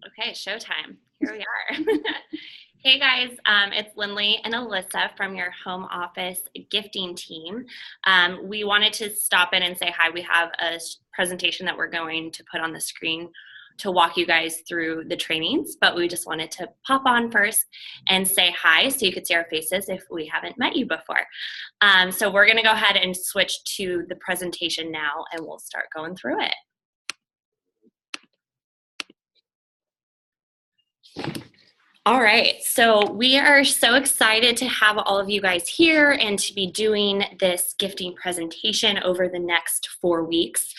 Okay, showtime. Here we are. Hey guys, it's Lindley and Alyssa from your home office gifting team. We wanted to stop in and say hi. We have a presentation that we're going to put on the screen to walk you guys through the trainings, but we just wanted to pop on first and say hi so you could see our faces if we haven't met you before. So we're gonna go ahead and switch to the presentation now and we'll start going through it. All right, so we are so excited to have all of you guys here and to be doing this gifting presentation over the next 4 weeks.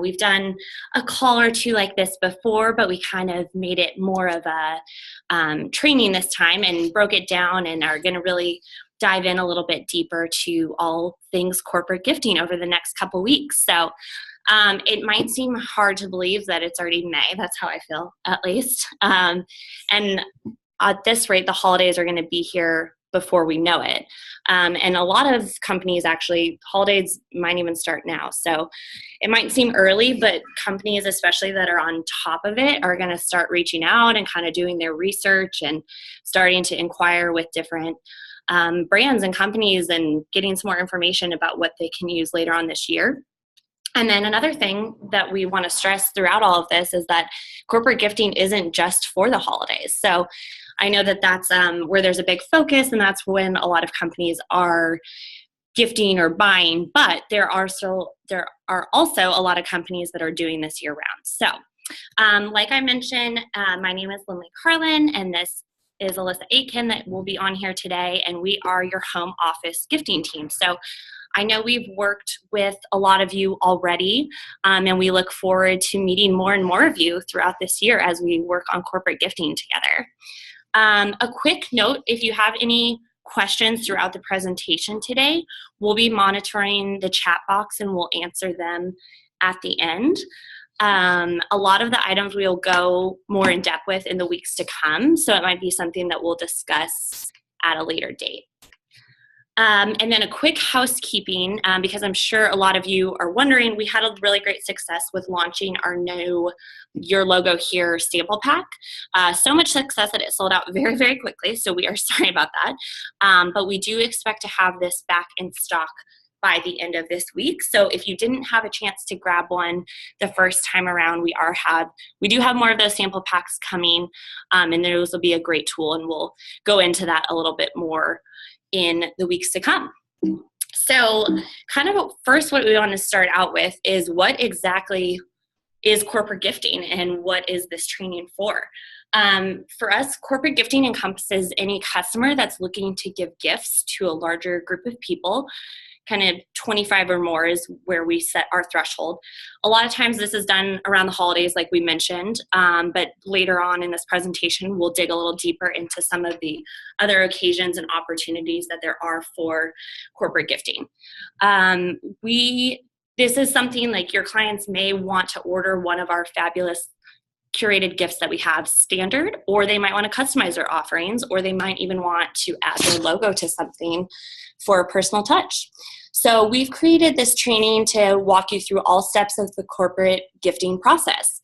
We've done a call or two like this before, but we kind of made it more of a training this time and broke it down and are going to really dive in a little bit deeper to all things corporate gifting over the next couple weeks. So it might seem hard to believe that it's already May. That's how I feel, at least. And at this rate, the holidays are going to be here before we know it. And a lot of companies actually, holidays might even start now. So it might seem early, but companies, especially that are on top of it, are going to start reaching out and kind of doing their research and starting to inquire with different brands and companies and getting some more information about what they can use later on this year. And then another thing that we want to stress throughout all of this is that corporate gifting isn't just for the holidays. So I know that that's where there's a big focus, and that's when a lot of companies are gifting or buying, but there are also a lot of companies that are doing this year round. So like I mentioned, my name is Lindley Carlin, and this is Alyssa Aitken that will be on here today, and we are your home office gifting team. So I know we've worked with a lot of you already, and we look forward to meeting more and more of you throughout this year as we work on corporate gifting together. A quick note, if you have any questions throughout the presentation today, we'll be monitoring the chat box and we'll answer them at the end. A lot of the items we'll go more in depth with in the weeks to come, so it might be something that we'll discuss at a later date. And then a quick housekeeping, because I'm sure a lot of you are wondering, we had a really great success with launching our new Your Logo Here sample pack. So much success that it sold out very, very quickly, so we are sorry about that. But we do expect to have this back in stock by the end of this week. So if you didn't have a chance to grab one the first time around, we do have more of those sample packs coming, and those will be a great tool, and we'll go into that a little bit more in the weeks to come. So kind of first what we want to start out with is what exactly is corporate gifting and what is this training for? For us, corporate gifting encompasses any customer that's looking to give gifts to a larger group of people. Kind of 25 or more is where we set our threshold. A lot of times this is done around the holidays like we mentioned, but later on in this presentation we'll dig a little deeper into some of the other occasions and opportunities that there are for corporate gifting. This is something like your clients may want to order one of our fabulous curated gifts that we have standard, or they might want to customize their offerings, or they might even want to add their logo to something for a personal touch. So we've created this training to walk you through all steps of the corporate gifting process.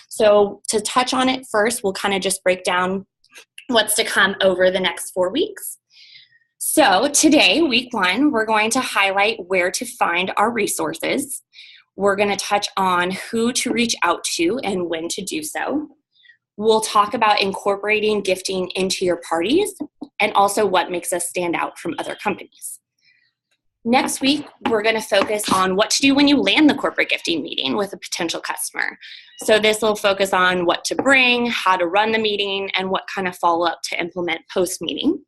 So to touch on it first, we'll kind of just break down what's to come over the next 4 weeks. So today, week 1, we're going to highlight where to find our resources. We're going to touch on who to reach out to and when to do so. We'll talk about incorporating gifting into your parties and also what makes us stand out from other companies. Next week, we're going to focus on what to do when you land the corporate gifting meeting with a potential customer. So this will focus on what to bring, how to run the meeting, and what kind of follow-up to implement post-meeting.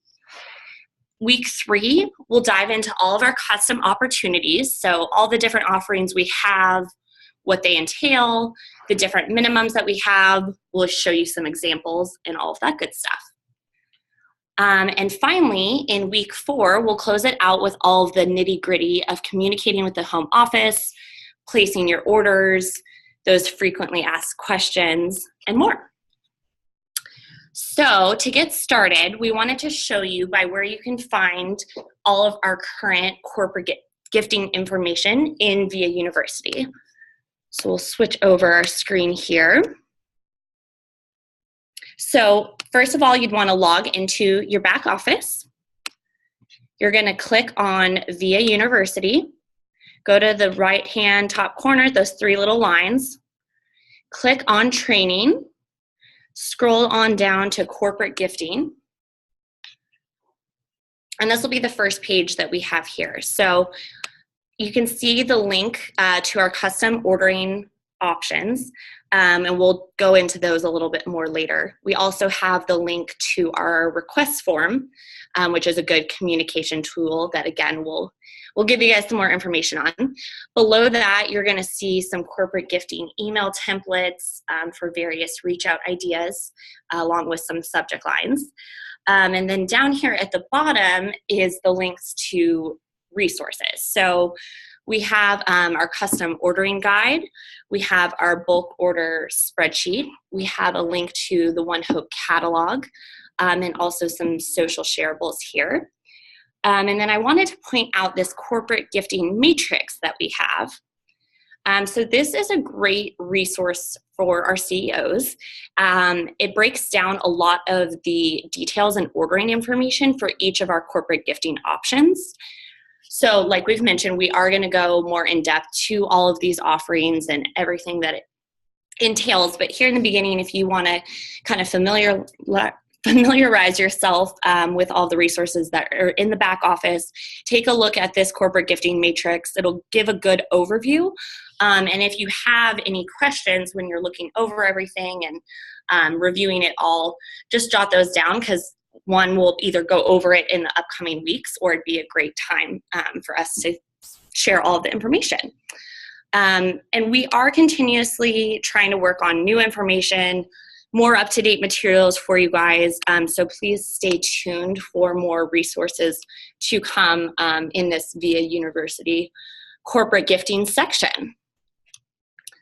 Week 3, we'll dive into all of our custom opportunities, so all the different offerings we have, what they entail, the different minimums that we have. We'll show you some examples and all of that good stuff. And finally, in week 4, we'll close it out with all of the nitty-gritty of communicating with the home office, placing your orders, those frequently asked questions, and more. So to get started, we wanted to show you by where you can find all of our current corporate gifting information in VIA University. So we'll switch over our screen here. So first of all, you'd want to log into your back office. You're going to click on Via University. Go to the right-hand top corner, those three little lines. Click on Training. Scroll on down to Corporate Gifting. And this will be the first page that we have here. So you can see the link to our custom ordering options, and we'll go into those a little bit more later. We also have the link to our request form, which is a good communication tool that, again, we'll give you guys some more information on. Below that, you're going to see some corporate gifting email templates for various reach out ideas, along with some subject lines. And then down here at the bottom is the links to resources. So we have our custom ordering guide. We have our bulk order spreadsheet. We have a link to the One Hope catalog, and also some social shareables here. And then I wanted to point out this corporate gifting matrix that we have. So this is a great resource for our CEOs. It breaks down a lot of the details and ordering information for each of our corporate gifting options. So like we've mentioned, we are going to go more in depth to all of these offerings and everything that it entails. But here in the beginning, if you want to kind of familiarize yourself with all the resources that are in the back office, take a look at this corporate gifting matrix. It'll give a good overview. And if you have any questions when you're looking over everything and reviewing it all, just jot those down, because one, will either go over it in the upcoming weeks, or it'd be a great time for us to share all of the information. And we are continuously trying to work on new information, more up-to-date materials for you guys. So please stay tuned for more resources to come in this Via University corporate gifting section.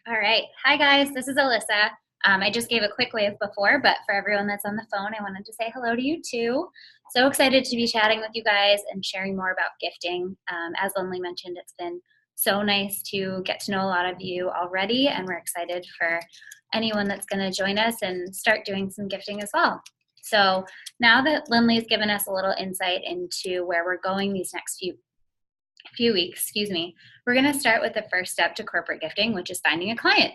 All right. Hi, guys. This is Alyssa. I just gave a quick wave before, but for everyone that's on the phone, I wanted to say hello to you too. So excited to be chatting with you guys and sharing more about gifting. As Lindley mentioned, it's been so nice to get to know a lot of you already, and we're excited for anyone that's going to join us and start doing some gifting as well. So now that Lindley's given us a little insight into where we're going these next few weeks, we're going to start with the first step to corporate gifting, which is finding a client.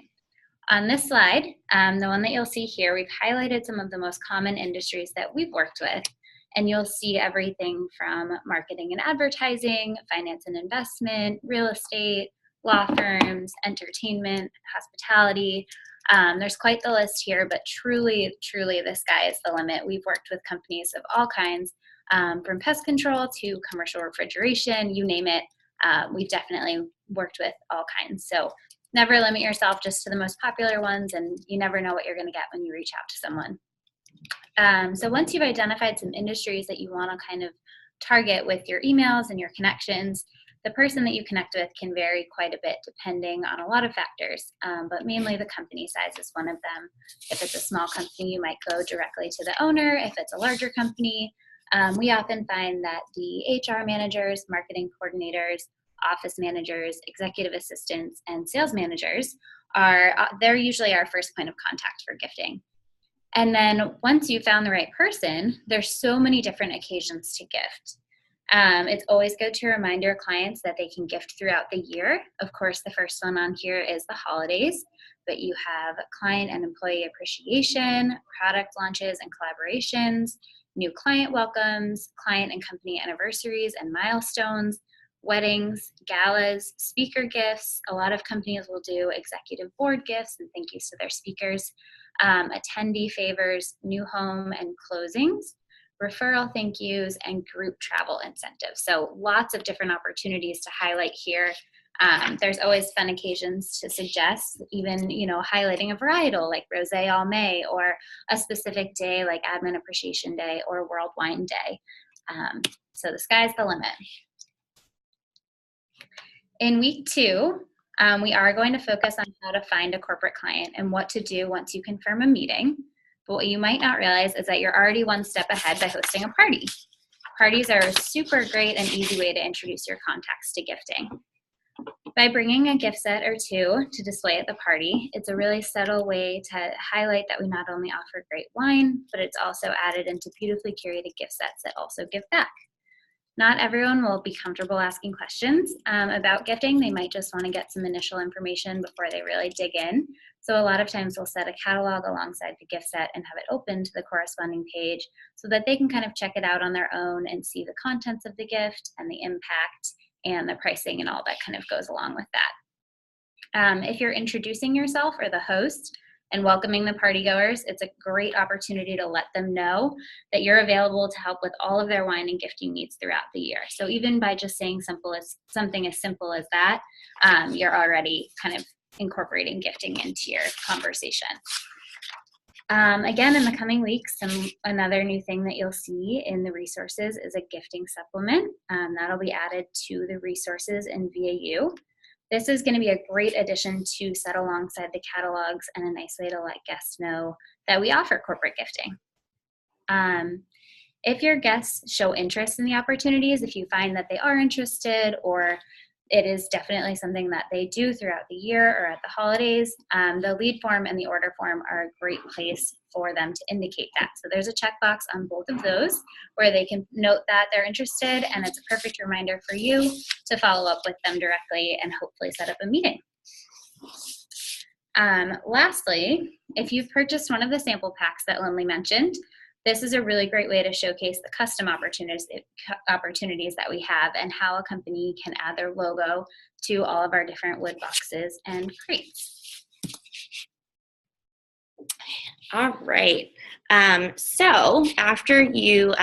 On this slide, the one that you'll see here, we've highlighted some of the most common industries that we've worked with, and you'll see everything from marketing and advertising, finance and investment, real estate, law firms, entertainment, hospitality. There's quite the list here, but truly, the sky is the limit. We've worked with companies of all kinds, from pest control to commercial refrigeration, you name it. We've definitely worked with all kinds. So never limit yourself just to the most popular ones, and you never know what you're going to get when you reach out to someone. So once you've identified some industries that you want to kind of target with your emails and your connections, the person that you connect with can vary quite a bit depending on a lot of factors, but mainly the company size is one of them. If it's a small company, you might go directly to the owner. If it's a larger company, we often find that the HR managers, marketing coordinators, office managers, executive assistants, and sales managers they're usually our first point of contact for gifting. And then once you've found the right person, there's so many different occasions to gift. It's always good to remind your clients that they can gift throughout the year. Of course, the first one on here is the holidays, but you have client and employee appreciation, product launches and collaborations, new client welcomes, client and company anniversaries and milestones, weddings, galas, speaker gifts. A lot of companies will do executive board gifts and thank yous to their speakers, attendee favors, new home and closings, referral thank yous, and group travel incentives. So lots of different opportunities to highlight here. There's always fun occasions to suggest, even, highlighting a varietal like Rosé All May, or a specific day like Admin Appreciation Day or World Wine Day. So the sky's the limit. In week 2, we are going to focus on how to find a corporate client and what to do once you confirm a meeting. But what you might not realize is that you're already one step ahead by hosting a party. Parties are a super great and easy way to introduce your contacts to gifting. By bringing a gift set or two to display at the party, it's a really subtle way to highlight that we not only offer great wine, but it's also added into beautifully curated gift sets that also give back. Not everyone will be comfortable asking questions about gifting. They might just want to get some initial information before they really dig in. So a lot of times we'll set a catalog alongside the gift set and have it open to the corresponding page so that they can kind of check it out on their own and see the contents of the gift and the impact and the pricing and all that kind of goes along with that. If you're introducing yourself or the host and welcoming the partygoers, it's a great opportunity to let them know that you're available to help with all of their wine and gifting needs throughout the year. So even by just saying something as simple as that, you're already kind of incorporating gifting into your conversation. Again, in the coming weeks, another new thing that you'll see in the resources is a gifting supplement. That'll be added to the resources in VAU. This is going to be a great addition to set alongside the catalogs and a nice way to let guests know that we offer corporate gifting. If your guests show interest in the opportunities, if you find that they are interested or it is definitely something that they do throughout the year or at the holidays, the lead form and the order form are a great place for them to indicate that. So there's a checkbox on both of those where they can note that they're interested, and it's a perfect reminder for you to follow up with them directly and hopefully set up a meeting. Lastly, if you've purchased one of the sample packs that Lindley mentioned, this is a really great way to showcase the custom opportunities that we have and how a company can add their logo to all of our different wood boxes and crates. All right. So after you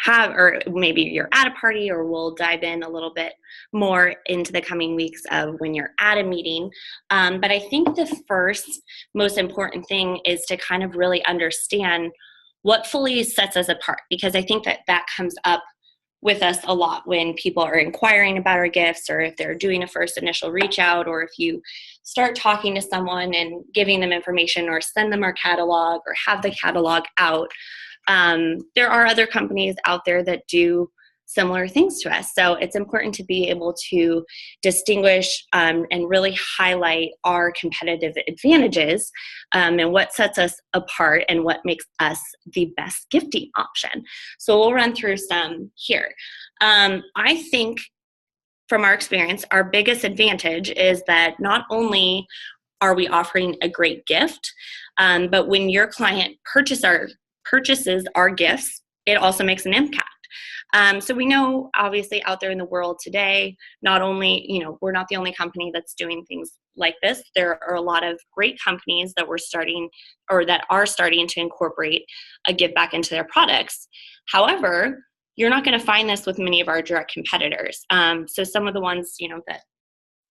have, or maybe you're at a party, or we'll dive in a little bit more into the coming weeks of when you're at a meeting. But I think the first most important thing is to kind of really understand what fully sets us apart, because I think that comes up with us a lot when people are inquiring about our gifts, or if they're doing a first initial reach out, or if you start talking to someone and giving them information or send them our catalog or have the catalog out. There are other companies out there that do similar things to us. So it's important to be able to distinguish and really highlight our competitive advantages and what sets us apart and what makes us the best gifting option. So we'll run through some here. I think from our experience, our biggest advantage is that not only are we offering a great gift, but when your client purchases our gifts, it also makes an impact. So we know, obviously, out there in the world today, not only, we're not the only company that's doing things like this. There are a lot of great companies that are starting to incorporate a give back into their products. However, you're not going to find this with many of our direct competitors. So some of the ones, that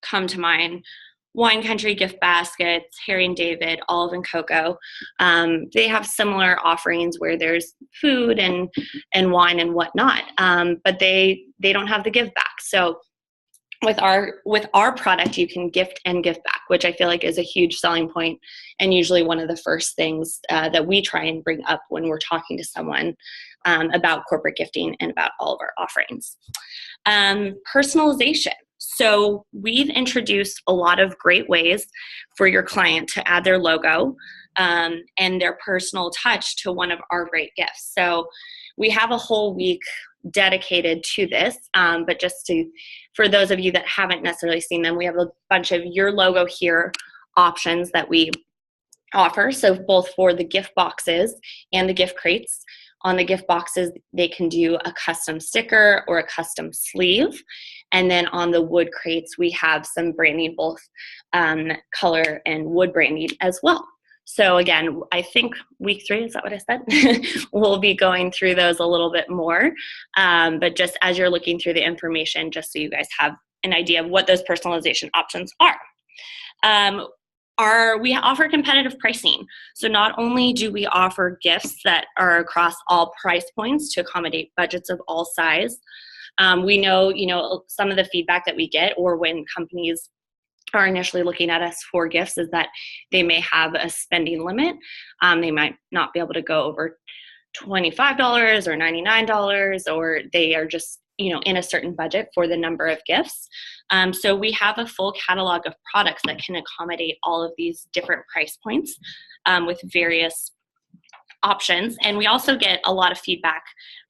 come to mind: Wine Country Gift Baskets, Harry and David, Olive and Coco. They have similar offerings where there's food and wine and whatnot, but they don't have the give back. So with our product, you can gift and give back, which I feel like is a huge selling point, and usually one of the first things that we try and bring up when we're talking to someone about corporate gifting and about all of our offerings. Personalization. So we've introduced a lot of great ways for your client to add their logo and their personal touch to one of our great gifts. So we have a whole week dedicated to this, but for those of you that haven't necessarily seen them, we have a bunch of your logo here options that we offer. So both for the gift boxes and the gift crates. On the gift boxes, they can do a custom sticker or a custom sleeve. And then on the wood crates, we have some branding, both color and wood branding as well. So again, I think week 3, is that what I said? We'll be going through those a little bit more. But just as you're looking through the information, just so you guys have an idea of what those personalization options are. We offer competitive pricing. So not only do we offer gifts that are across all price points to accommodate budgets of all size, we know, some of the feedback that we get, or when companies are initially looking at us for gifts, is that they may have a spending limit. They might not be able to go over $25 or $99, or they are just, in a certain budget for the number of gifts. So we have a full catalog of products that can accommodate all of these different price points with various options. And we also get a lot of feedback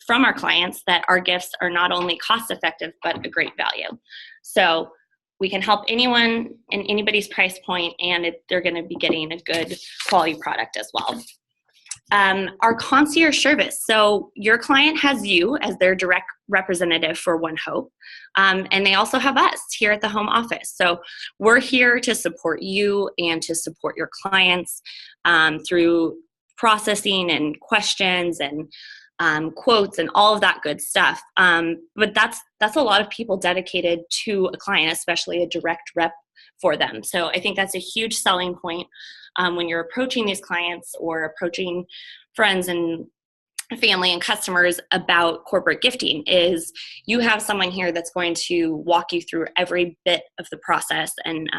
from our clients that our gifts are not only cost effective, but a great value. So we can help anyone in anybody's price point, and they're going to be getting a good quality product as well. Our concierge service. So your client has you as their direct representative for One Hope, and they also have us here at the home office. So we're here to support you and to support your clients through processing and questions and quotes and all of that good stuff. But that's a lot of people dedicated to a client, especially a direct rep for them. So I think that's a huge selling point when you're approaching these clients or approaching friends and family and customers about corporate gifting, is you have someone here that's going to walk you through every bit of the process and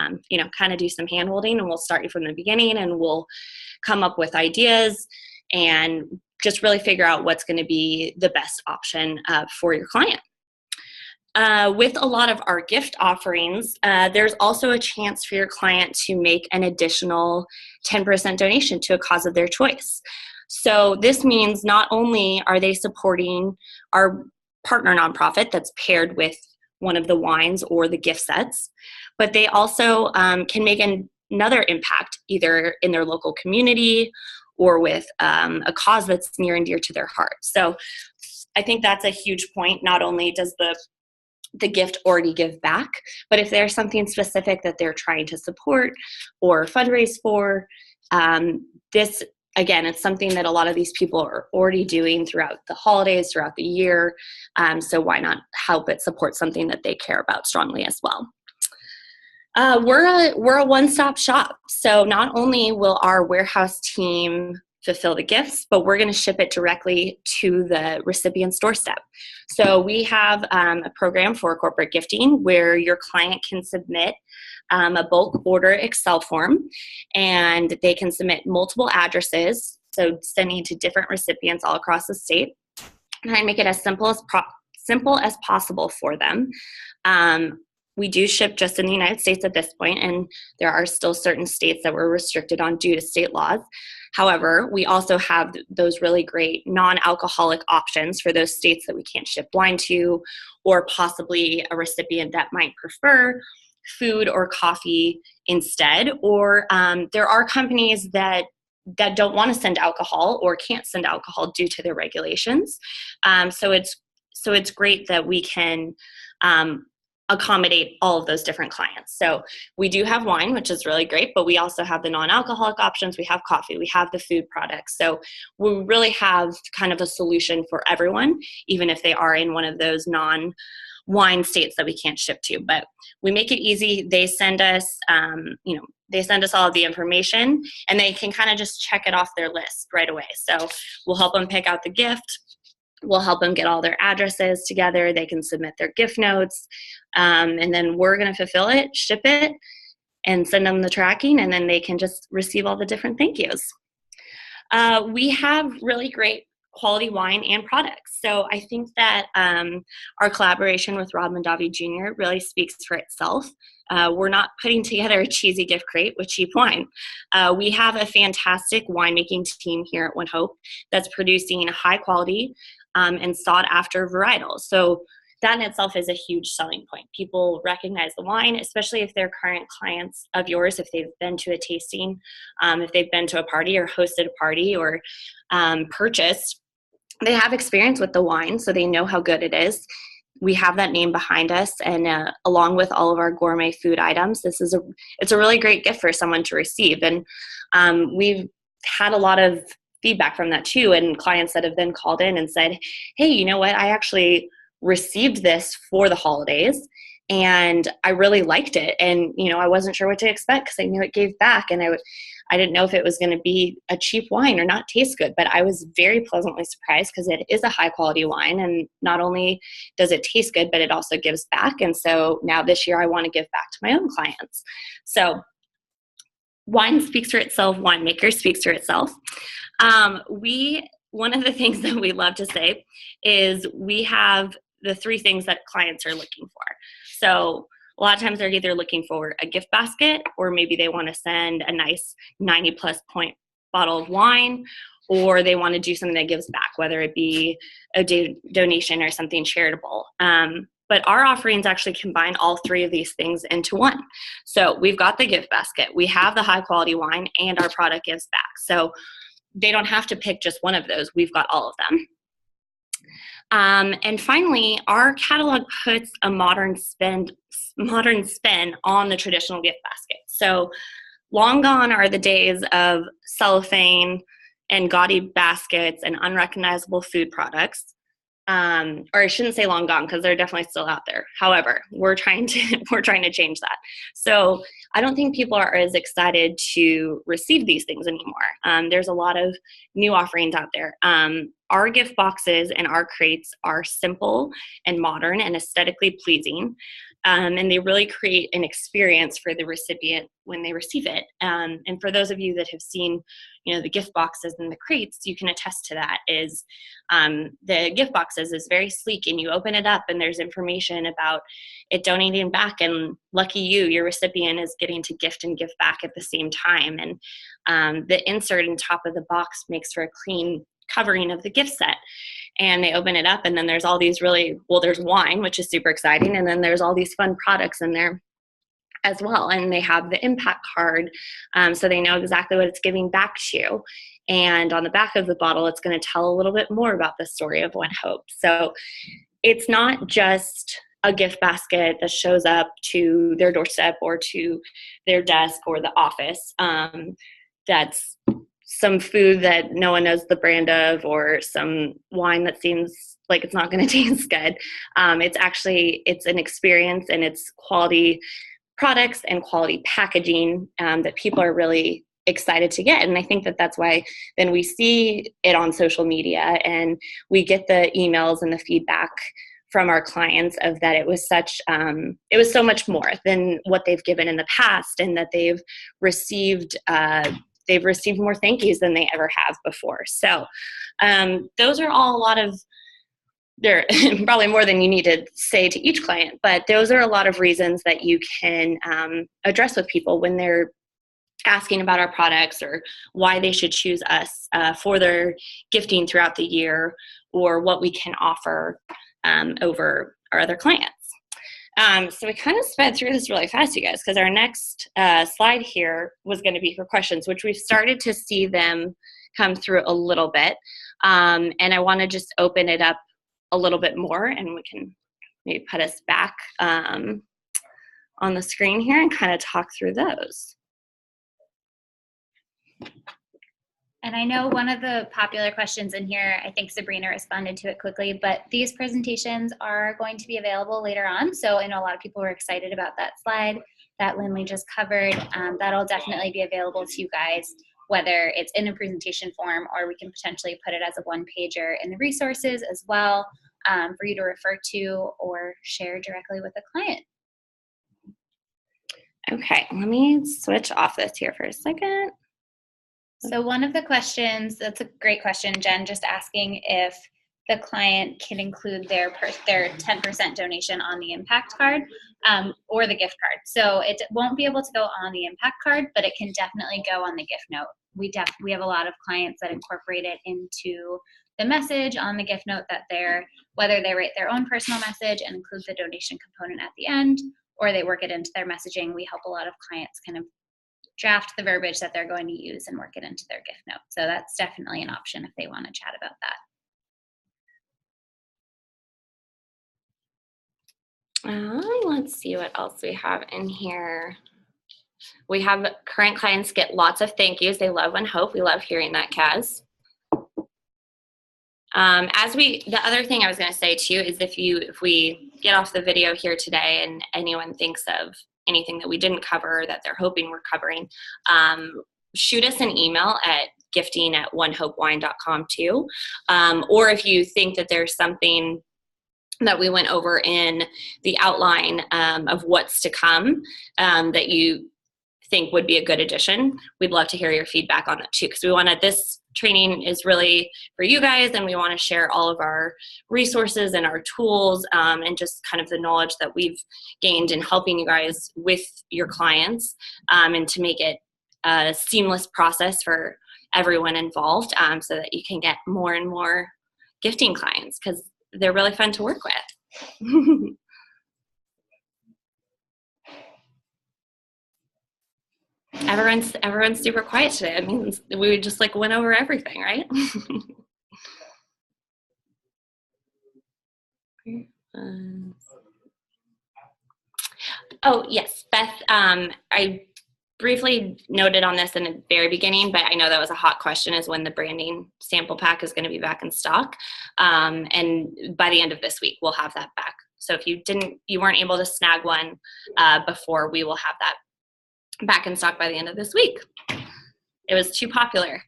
kind of do some hand holding, and we'll start you from the beginning, and we'll come up with ideas and just really figure out what's going to be the best option for your client. With a lot of our gift offerings, there's also a chance for your client to make an additional 10% donation to a cause of their choice. So this means not only are they supporting our partner nonprofit that's paired with one of the wines or the gift sets, but they also can make another impact either in their local community or with a cause that's near and dear to their heart. So I think that's a huge point. Not only does the gift already give back, but if there's something specific that they're trying to support or fundraise for, this, again, it's something that a lot of these people are already doing throughout the holidays, throughout the year. So why not help it support something that they care about strongly as well? We're a one-stop shop. So not only will our warehouse team fulfill the gifts, but we're going to ship it directly to the recipient's doorstep. So we have a program for corporate gifting where your client can submit a bulk order Excel form, and they can submit multiple addresses, so sending to different recipients all across the state, and I make it as simple as possible for them. We do ship just in the United States at this point, and there are still certain states that we're restricted on due to state laws. However, we also have those really great non-alcoholic options for those states that we can't ship wine to, or possibly a recipient that might prefer food or coffee instead. Or there are companies that don't want to send alcohol or can't send alcohol due to their regulations. So it's great that we can accommodate all of those different clients. So we do have wine, which is really great, but we also have the non-alcoholic options. We have coffee, we have the food products. So we really have kind of a solution for everyone, even if they are in one of those non-wine states that we can't ship to. But we make it easy. They send us, they send us all of the information, and they can kind of just check it off their list right away. So we'll help them pick out the gift. We'll help them get all their addresses together. They can submit their gift notes, and then we're going to fulfill it, ship it, and send them the tracking, and then they can just receive all the different thank yous. We have really great quality wine and products. So I think that our collaboration with Rob Mondavi Jr. really speaks for itself. We're not putting together a cheesy gift crate with cheap wine. We have a fantastic winemaking team here at One Hope that's producing high quality and sought after varietals. So that in itself is a huge selling point. People recognize the wine, especially if they're current clients of yours, if they've been to a tasting, if they've been to a party or hosted a party or purchased. They have experience with the wine, so they know how good it is. We have that name behind us, and along with all of our gourmet food items, it's a really great gift for someone to receive. And we've had a lot of feedback from that too, and clients that have then called in and said, hey, you know what, I actually received this for the holidays and I really liked it, and I wasn't sure what to expect because I knew it gave back, and I didn't know if it was going to be a cheap wine or not taste good, but I was very pleasantly surprised because it is a high quality wine, and not only does it taste good, but it also gives back. And so now this year I want to give back to my own clients. So wine speaks for itself, winemaker speaks for itself. One of the things that we love to say is we have the three things that clients are looking for. So a lot of times they're either looking for a gift basket, or maybe they want to send a nice 90 plus point bottle of wine, or they want to do something that gives back, whether it be a donation or something charitable. But our offerings actually combine all three of these things into one. So we've got the gift basket, we have the high quality wine, and our product gives back. So they don't have to pick just one of those. We've got all of them. And finally, our catalog puts a modern spin on the traditional gift basket. So long gone are the days of cellophane and gaudy baskets and unrecognizable food products. Or I shouldn't say long gone, because they're definitely still out there. However, we're trying to change that. So I don't think people are as excited to receive these things anymore. There's a lot of new offerings out there. Our gift boxes and our crates are simple and modern and aesthetically pleasing. And they really create an experience for the recipient when they receive it. And for those of you that have seen, the gift boxes and the crates, you can attest to that. Is the gift boxes is very sleek, and you open it up and there's information about it donating back, and lucky you, your recipient is getting to gift and give back at the same time. And the insert in top of the box makes for a clean covering of the gift set. And they open it up, and then there's all these there's wine, which is super exciting, and then there's all these fun products in there as well. And they have the impact card, so they know exactly what it's giving back to you. And on the back of the bottle, it's going to tell a little bit more about the story of One Hope. So it's not just a gift basket that shows up to their doorstep or to their desk or the office. That's some food that no one knows the brand of, or some wine that seems like it's not going to taste good. It's an experience, and it's quality products and quality packaging that people are really excited to get. And I think that that's why then we see it on social media, and we get the emails and the feedback from our clients of that it was so much more than what they've given in the past, and that they've received more thank yous than they ever have before. So those are all they're probably more than you need to say to each client, but those are a lot of reasons that you can address with people when they're asking about our products, or why they should choose us for their gifting throughout the year, or what we can offer over our other clients. So we kind of sped through this really fast, you guys, because our next slide here was going to be for questions, which we've started to see them come through a little bit. And I want to just open it up a little bit more, and we can maybe put us back on the screen here and kind of talk through those. And I know one of the popular questions in here, I think Sabrina responded to it quickly, but these presentations are going to be available later on. So I know a lot of people were excited about that slide that Lindley just covered. That'll definitely be available to you guys, whether it's in a presentation form, or we can potentially put it as a one-pager in the resources as well, for you to refer to or share directly with a client. Okay, let me switch off this here for a second. So one of the questions, that's a great question, Jen, just asking if the client can include their 10% donation on the impact card or the gift card. So it won't be able to go on the impact card, but it can definitely go on the gift note. We have a lot of clients that incorporate it into the message on the gift note, that whether they write their own personal message and include the donation component at the end, or they work it into their messaging. We help a lot of clients kind of draft the verbiage that they're going to use and work it into their gift note. So that's definitely an option if they want to chat about that. Let's see what else we have in here. We have current clients get lots of thank yous. They love One Hope. We love hearing that, Kaz. The other thing I was going to say too is if we get off the video here today and anyone thinks of anything that we didn't cover that they're hoping we're covering, shoot us an email at gifting@onehopewine.com too. Or if you think that there's something that we went over in the outline of what's to come that you think would be a good addition, we'd love to hear your feedback on that too, because we want to, this training is really for you guys, and we want to share all of our resources and our tools, and just kind of the knowledge that we've gained in helping you guys with your clients, and to make it a seamless process for everyone involved, so that you can get more and more gifting clients, because they're really fun to work with. Everyone's super quiet today. I mean, we just like went over everything, right? Oh yes, Beth. I briefly noted on this in the very beginning, but I know that was a hot question, is when the branding sample pack is going to be back in stock. And by the end of this week, we'll have that back. So if you weren't able to snag one before, we will have that back in stock by the end of this week. It was too popular.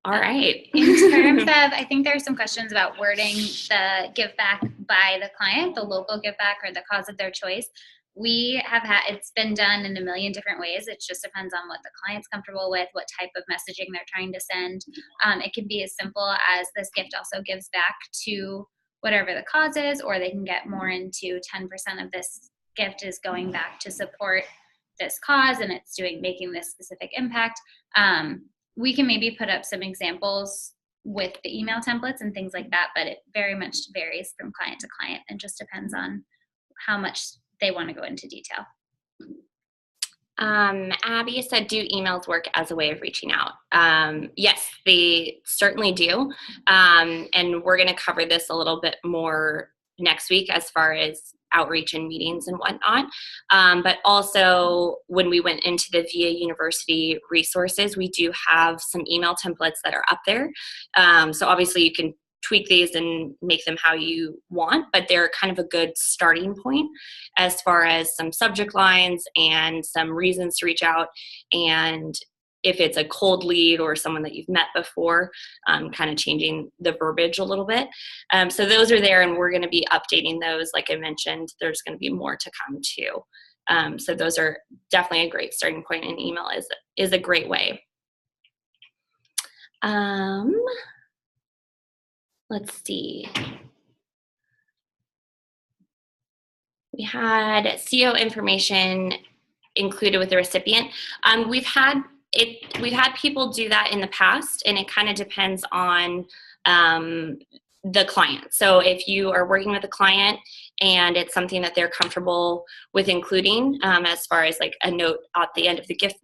All right. In terms of, I think there are some questions about wording the give back by the client, the local give back or the cause of their choice. We have had, it's been done in a million different ways. It just depends on what the client's comfortable with, what type of messaging they're trying to send. It can be as simple as this gift also gives back to whatever the cause is, or they can get more into 10% of this gift is going back to support this cause, and it's making this specific impact. We can maybe put up some examples with the email templates and things like that, but it very much varies from client to client and just depends on how much they want to go into detail. Abby said, do emails work as a way of reaching out? Yes, they certainly do. And we're going to cover this a little bit more next week as far as outreach and meetings and whatnot. But also when we went into the VA University resources, we do have some email templates that are up there. So obviously you can tweak these and make them how you want, but they're kind of a good starting point as far as some subject lines and some reasons to reach out. And if it's a cold lead or someone that you've met before, kind of changing the verbiage a little bit. So those are there, and we're going to be updating those. Like I mentioned, there's going to be more to come too. So those are definitely a great starting point, and email is a great way. Let's see. We had CO information included with the recipient. We've had people do that in the past, and it kind of depends on the client. So if you are working with a client and it's something that they're comfortable with including, as far as like a note at the end of the gift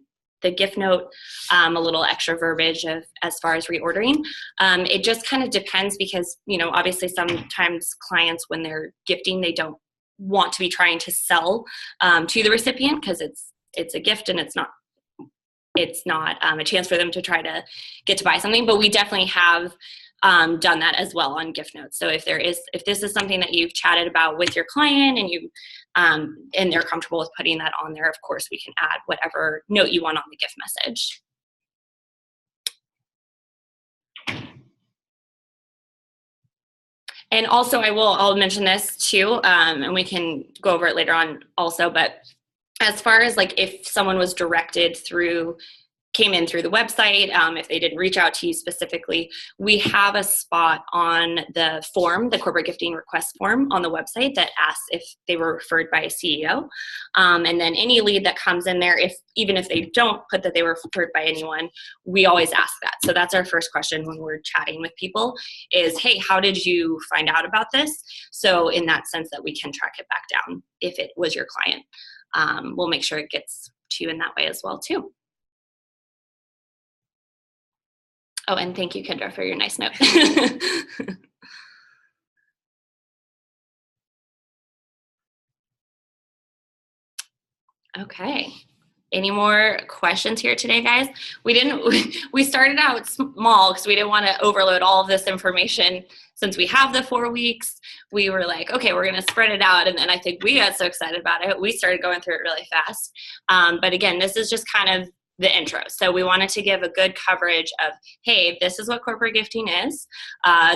note, a little extra verbiage as far as reordering. It just kind of depends, because, obviously sometimes clients, when they're gifting, they don't want to be trying to sell to the recipient, because it's a gift and it's not a chance for them to try to get to buy something. But we definitely have done that as well on gift notes. So if this is something that you've chatted about with your client and they're comfortable with putting that on there, of course we can add whatever note you want on the gift message. And also I'll mention this too, and we can go over it later on also, but as far as like if someone was came in through the website, if they didn't reach out to you specifically, we have a spot on the form, the corporate gifting request form on the website, that asks if they were referred by a CEO. And then any lead that comes in there, even if they don't put that they were referred by anyone, we always ask that. So that's our first question when we're chatting with people is, hey, how did you find out about this? So in that sense that we can track it back down if it was your client. We'll make sure it gets to you in that way as well too. Oh, and thank you, Kendra, for your nice note. Okay. Any more questions here today, guys? We started out small because we didn't want to overload all of this information. Since we have the 4 weeks, we were like, okay, we're going to spread it out. And then I think we got so excited about it, we started going through it really fast. But again, this is just kind of the intro. So we wanted to give a good coverage of, hey, this is what corporate gifting is.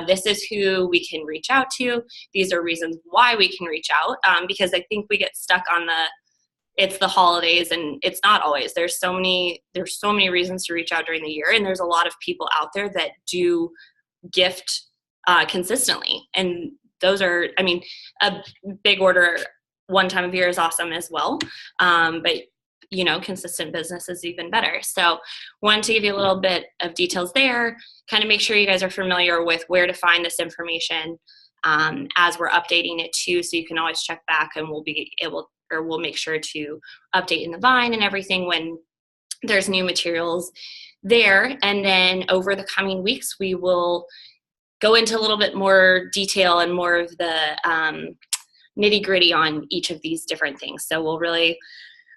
This is who we can reach out to. These are reasons why we can reach out, because I think we get stuck on it's the holidays, and it's not always. There's so many reasons to reach out during the year, and there's a lot of people out there that do gift consistently, and those are, I mean, a big order one time of year is awesome as well, but you know, consistent business is even better. So wanted to give you a little bit of details there, kind of make sure you guys are familiar with where to find this information as we're updating it too, so you can always check back, and we'll make sure to update in the Vine and everything when there's new materials there. And then over the coming weeks, we will go into a little bit more detail and more of the nitty gritty on each of these different things. So we'll really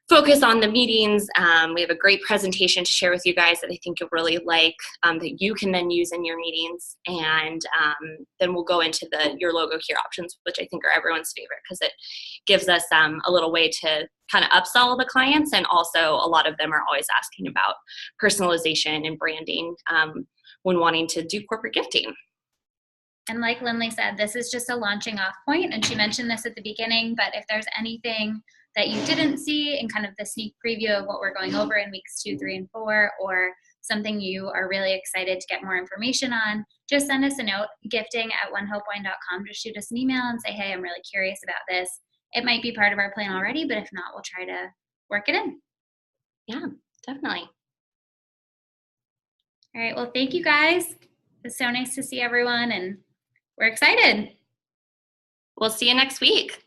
focus on the meetings. We have a great presentation to share with you guys that I think you'll really like, that you can then use in your meetings. And then we'll go into your logo here options, which I think are everyone's favorite, because it gives us a little way to kind of upsell the clients. And also a lot of them are always asking about personalization and branding when wanting to do corporate gifting. And like Lindley said, this is just a launching off point, and she mentioned this at the beginning, but if there's anything that you didn't see in kind of the sneak preview of what we're going over in weeks 2, 3, and 4, or something you are really excited to get more information on, just send us a note, gifting@onehopewine.com. Just shoot us an email and say, hey, I'm really curious about this. It might be part of our plan already, but if not, we'll try to work it in. Yeah, definitely. All right, well, thank you guys. It's so nice to see everyone, and we're excited. We'll see you next week.